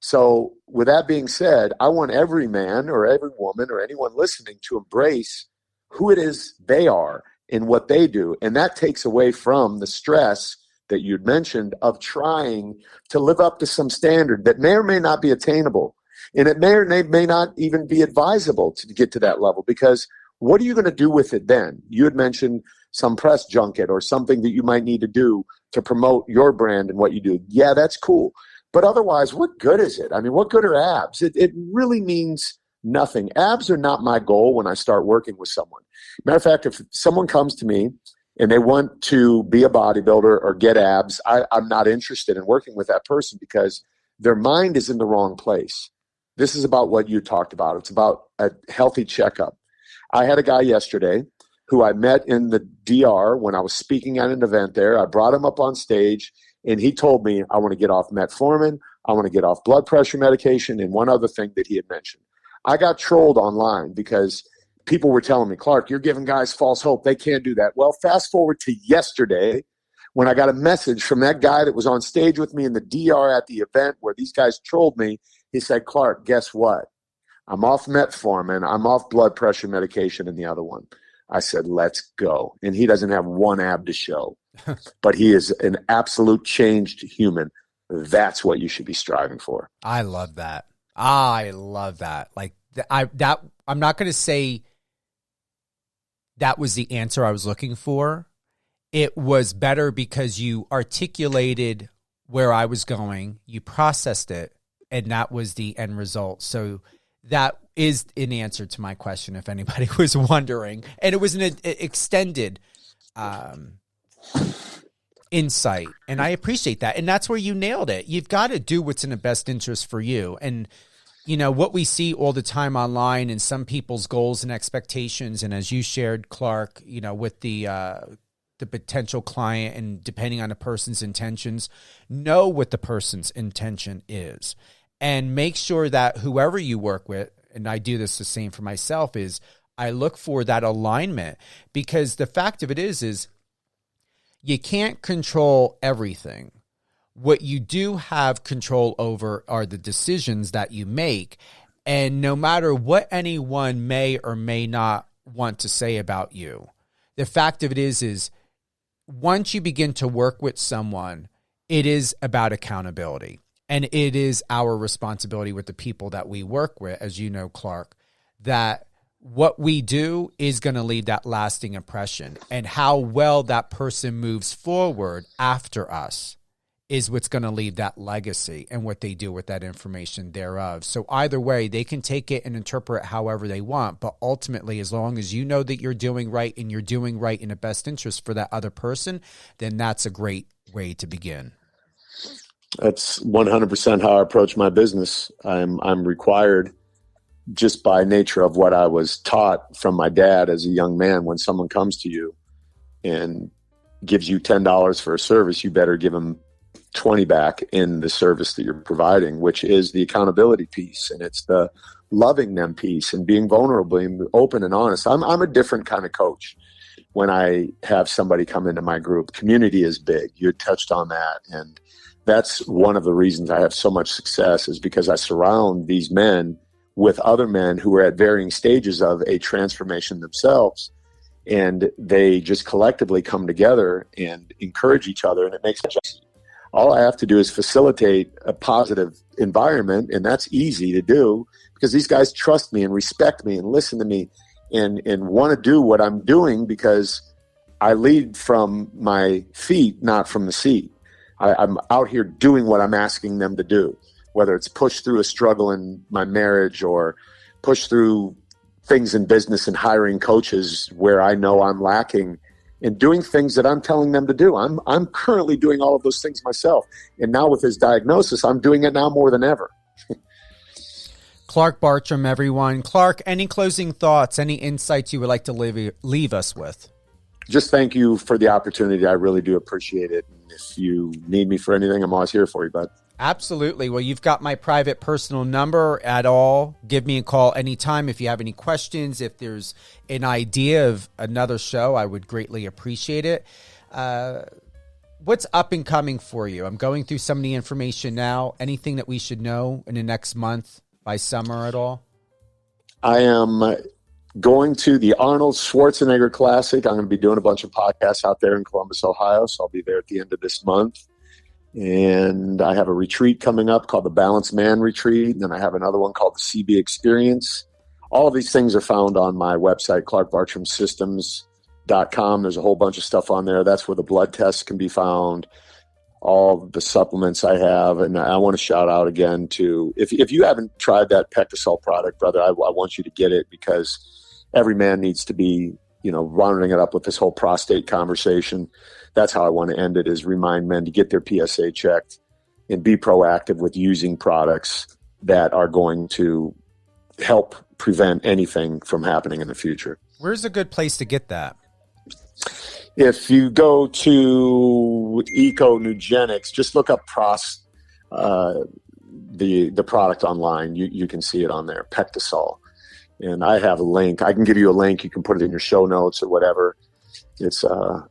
So with that being said, I want every man or every woman or anyone listening to embrace who it is they are and what they do. And that takes away from the stress that you'd mentioned of trying to live up to some standard that may or may not be attainable. And it may or may not even be advisable to get to that level, because What are you going to do with it then? You had mentioned some press junket or something that you might need to do to promote your brand and what you do. Yeah, that's cool. But otherwise, what good is it? I mean, what good are abs? It really means nothing. Abs are not my goal when I start working with someone. Matter of fact, if someone comes to me and they want to be a bodybuilder or get abs, I'm not interested in working with that person because their mind is in the wrong place. This is about what you talked about. It's about a healthy checkup. I had a guy yesterday who I met in the DR when I was speaking at an event there. I brought him up on stage, and he told me, I want to get off metformin, I want to get off blood pressure medication, and one other thing that he had mentioned. I got trolled online because people were telling me, Clark, you're giving guys false hope. They can't do that. Well, fast forward to yesterday when I got a message from that guy that was on stage with me in the DR at the event where these guys trolled me. He said, Clark, guess what? I'm off metformin, I'm off blood pressure medication, and the other one. I said, let's go. And he doesn't have one ab to show, but he is an absolute changed human. That's what you should be striving for. I love that. I love that. Like I'm not going to say that was the answer I was looking for. It was better because you articulated where I was going, you processed it, and that was the end result. So that is an answer to my question, if anybody was wondering. And it was an extended insight, and I appreciate that. And that's where you nailed it. You've got to do what's in the best interest for you. And, you know, what we see all the time online and some people's goals and expectations, and as you shared, Clark, you know, with the potential client and depending on the person's intentions, know what the person's intention is. And make sure that whoever you work with, and I do this the same for myself, is I look for that alignment, because the fact of it is you can't control everything. What you do have control over are the decisions that you make. And no matter what anyone may or may not want to say about you, the fact of it is once you begin to work with someone, it is about accountability. And it is our responsibility with the people that we work with, as you know, Clark, that what we do is going to leave that lasting impression. And how well that person moves forward after us is what's going to leave that legacy and what they do with that information thereof. So either way, they can take it and interpret it however they want. But ultimately, as long as you know that you're doing right and you're doing right in the best interest for that other person, then that's a great way to begin. That's 100% how I approach my business. I'm required, just by nature of what I was taught from my dad as a young man, when someone comes to you and gives you $10 for a service, you better give them 20 back in the service that you're providing, which is the accountability piece. And it's the loving them piece and being vulnerable and open and honest. I'm a different kind of coach when I have somebody come into my group. Community is big. You touched on that. And that's one of the reasons I have so much success, is because I surround these men with other men who are at varying stages of a transformation themselves. And they just collectively come together and encourage each other. And it makes it easy. All I have to do is facilitate a positive environment. And that's easy to do because these guys trust me and respect me and listen to me and want to do what I'm doing, because I lead from my feet, not from the seat. I'm out here doing what I'm asking them to do, whether it's push through a struggle in my marriage or push through things in business and hiring coaches where I know I'm lacking, and doing things that I'm telling them to do. I'm currently doing all of those things myself. And now with his diagnosis, I'm doing it now more than ever. Clark Bartram, everyone. Clark, any closing thoughts, any insights you would like to leave us with? Just thank you for the opportunity. I really do appreciate it. And if you need me for anything, I'm always here for you, bud. Absolutely. Well, you've got my private personal number at all. Give me a call anytime if you have any questions. If there's an idea of another show, I would greatly appreciate it. What's up and coming for you? I'm going through some of the information now. Anything that we should know in the next month, by summer at all? I am going to the Arnold Schwarzenegger Classic. I'm going to be doing a bunch of podcasts out there in Columbus, Ohio. So I'll be there at the end of this month. And I have a retreat coming up called the Balanced Man Retreat. And then I have another one called the CB Experience. all of these things are found on my website, clarkbartramsystems.com. There's a whole bunch of stuff on there. That's where the blood tests can be found, all the supplements I have. And I want to shout out again to, if you haven't tried that Pectasol product, brother, I want you to get it, because every man needs to be, rounding it up with this whole prostate conversation. That's how I want to end it, is remind men to get their PSA checked and be proactive with using products that are going to help prevent anything from happening in the future. Where's a good place to get that? If you go to EcoNugenics, just look up the product online. You can see it on there, Pectasol. And I have a link. I can give you a link. You can put it in your show notes or whatever. It's the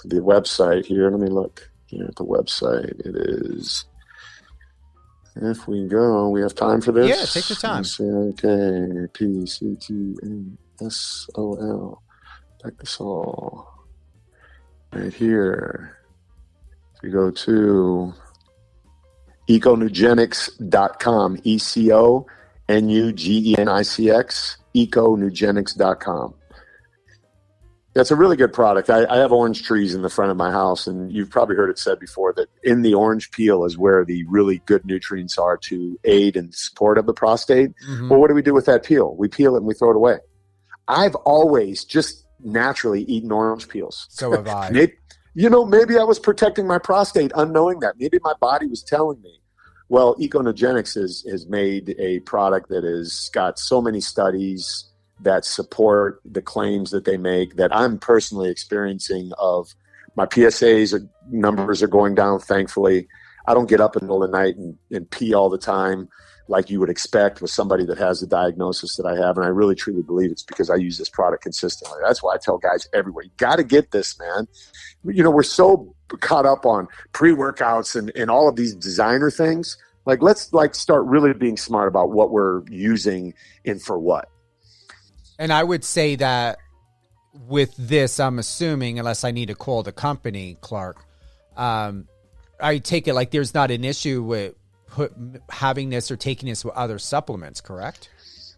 website here. Let me look here at the website. It is, if we go, we have time for this? Yeah, take your time. Okay, Pectasol. Pectasol. Right here. If you go to econugenics.com, ECONUGENICX, econugenics.com. That's a really good product. I have orange trees in the front of my house, and you've probably heard it said before that in the orange peel is where the really good nutrients are to aid in support of the prostate. Mm-hmm. Well, what do we do with that peel? We peel it and we throw it away. I've always just naturally eaten orange peels. So have I. Maybe I was protecting my prostate unknowing that. Maybe my body was telling me. Well, EcoNugenics has made a product that has got so many studies that support the claims that they make, that I'm personally experiencing of my numbers are going down, thankfully. I don't get up in the middle of the night and pee all the time like you would expect with somebody that has the diagnosis that I have. And I really, truly believe it's because I use this product consistently. That's why I tell guys everywhere, you got to get this, man. We're so caught up on pre-workouts and all of these designer things. Let's start really being smart about what we're using and for what. And I would say that with this, I'm assuming, unless I need to call the company, Clark, I take it like there's not an issue with having this or taking this with other supplements, correct?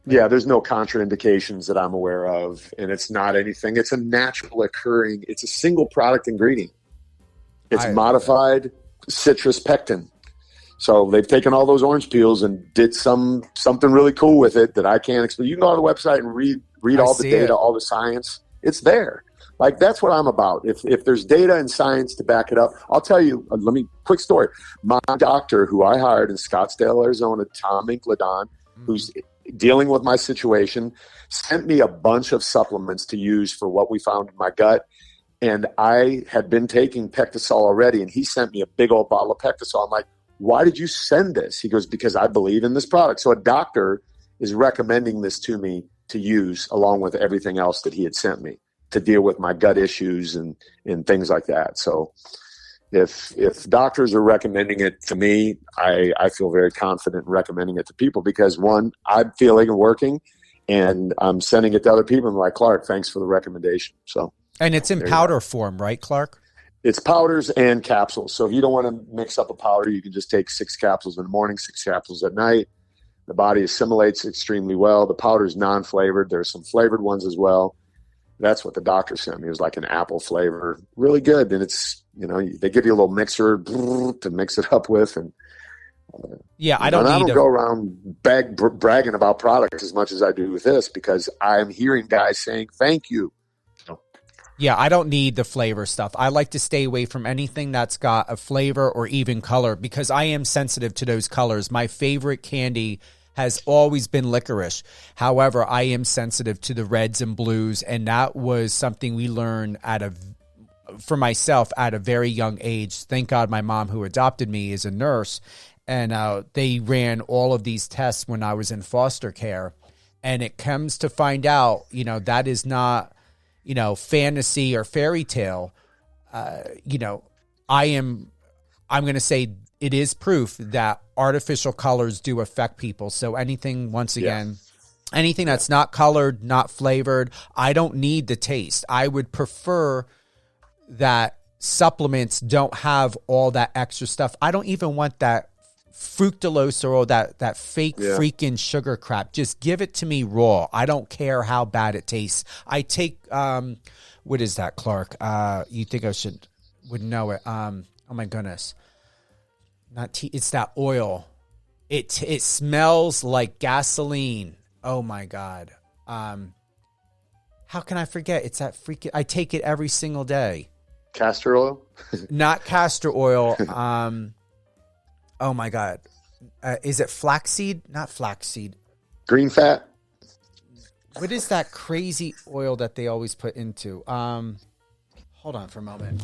Yeah, there's no contraindications that I'm aware of, and it's not anything. It's a natural occurring. It's a single product ingredient. It's modified citrus pectin. So they've taken all those orange peels and did something really cool with it that I can't explain. You can go on the website and read all the data, all the science. It's there. That's what I'm about. If there's data and science to back it up, I'll tell you. Quick story. My doctor, who I hired in Scottsdale, Arizona, Tom Incledon, who's dealing with my situation, sent me a bunch of supplements to use for what we found in my gut. And I had been taking Pectasol already, and he sent me a big old bottle of Pectasol. I'm like, why did you send this? He goes, because I believe in this product. So a doctor is recommending this to me to use along with everything else that he had sent me to deal with my gut issues and things like that. So if doctors are recommending it to me, I feel very confident in recommending it to people because, one, I'm feeling and working, and I'm sending it to other people. I'm like, Clark, thanks for the recommendation. So, and it's in powder form, right, Clark? It's powders and capsules. So if you don't want to mix up a powder, you can just take 6 capsules in the morning, 6 capsules at night. The body assimilates extremely well. The powder is non-flavored. There's some flavored ones as well. That's what the doctor sent me. It was like an apple flavor. Really good. And it's, they give you a little mixer to mix it up with. And I don't go around bragging about products as much as I do with this because I'm hearing guys saying, thank you. Yeah, I don't need the flavor stuff. I like to stay away from anything that's got a flavor or even color because I am sensitive to those colors. My favorite candy has always been licorice. However, I am sensitive to the reds and blues, and that was something we learned for myself at a very young age. Thank God my mom, who adopted me, is a nurse, and they ran all of these tests when I was in foster care, and it comes to find out, that is not fantasy or fairy tale. I'm going to say it is proof that artificial colors do affect people. So anything, once again, anything that's not colored, not flavored, I don't need the taste. I would prefer that supplements don't have all that extra stuff. I don't even want that fructose oil, that fake freaking sugar crap. Just give it to me raw. I don't care how bad it tastes. I take, what is that, Clark? You think I would know it. Oh my goodness. Not tea. It's that oil. It smells like gasoline. Oh my God. How can I forget? It's that freaking, I take it every single day. Castor oil? Not castor oil. Oh my God. Is it flaxseed? Not flaxseed. Green fat? What is that crazy oil that they always put into? Hold on for a moment.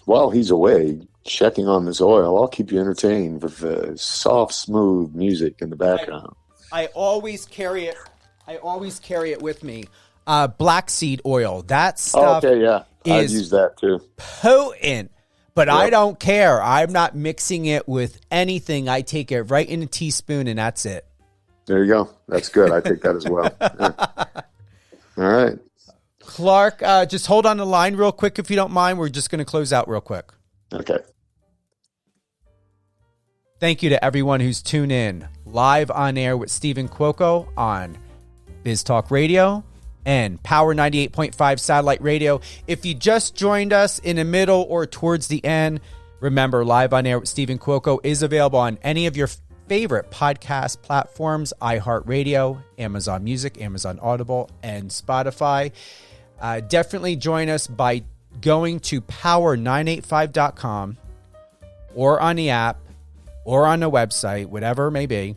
While he's away checking on this oil, I'll keep you entertained with the soft, smooth music in the background. I always carry it. I always carry it with me. Black seed oil. That stuff. Okay, yeah. I'd use that too. Potent. But I don't care. I'm not mixing it with anything. I take it right in a teaspoon and that's it. There you go. That's good. I take that as well. Yeah. All right. Clark, just hold on the line real quick if you don't mind. We're just going to close out real quick. Okay. Thank you to everyone who's tuned in live on air with Stephen Cuoco on Biz Talk Radio and Power 98.5 Satellite Radio. If you just joined us in the middle or towards the end, remember Live on Air with Stephen Cuoco is available on any of your favorite podcast platforms, iHeartRadio, Amazon Music, Amazon Audible, and Spotify. Definitely join us by going to power985.com or on the app or on the website, whatever it may be.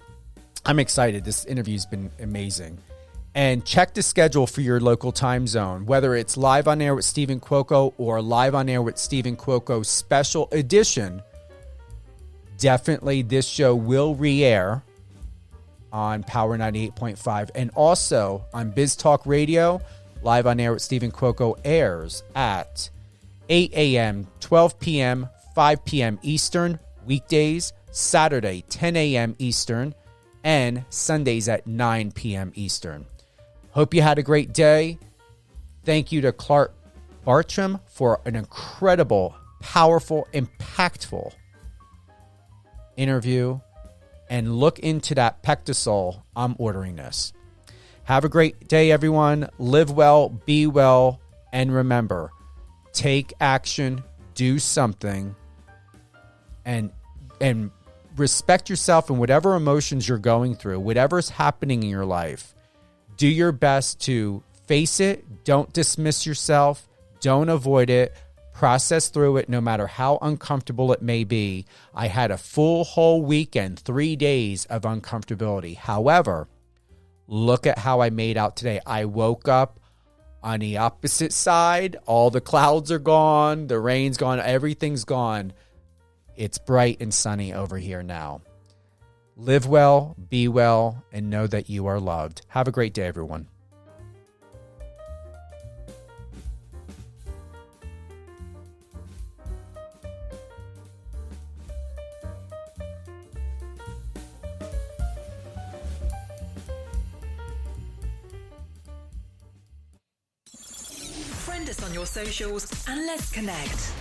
I'm excited. This interview's been amazing. And check the schedule for your local time zone, whether it's Live on Air with Stephen Cuoco or Live on Air with Stephen Cuoco Special Edition. Definitely this show will re-air on Power 98.5 and also on Biz Talk Radio. Live on Air with Stephen Cuoco airs at 8 a.m., 12 p.m., 5 p.m. Eastern, weekdays, Saturday, 10 a.m. Eastern, and Sundays at 9 p.m. Eastern. Hope you had a great day. Thank you to Clark Bartram for an incredible, powerful, impactful interview. And look into that Pectosol. I'm ordering this. Have a great day, everyone. Live well, be well, and remember, take action, do something, and respect yourself and whatever emotions you're going through, whatever's happening in your life. Do your best to face it. Don't dismiss yourself. Don't avoid it. Process through it no matter how uncomfortable it may be. I had a full whole weekend, 3 days of uncomfortability. However, look at how I made out today. I woke up on the opposite side. All the clouds are gone. The rain's gone. Everything's gone. It's bright and sunny over here now. Live well, be well, and know that you are loved. Have a great day, everyone. Friend us on your socials and let's connect.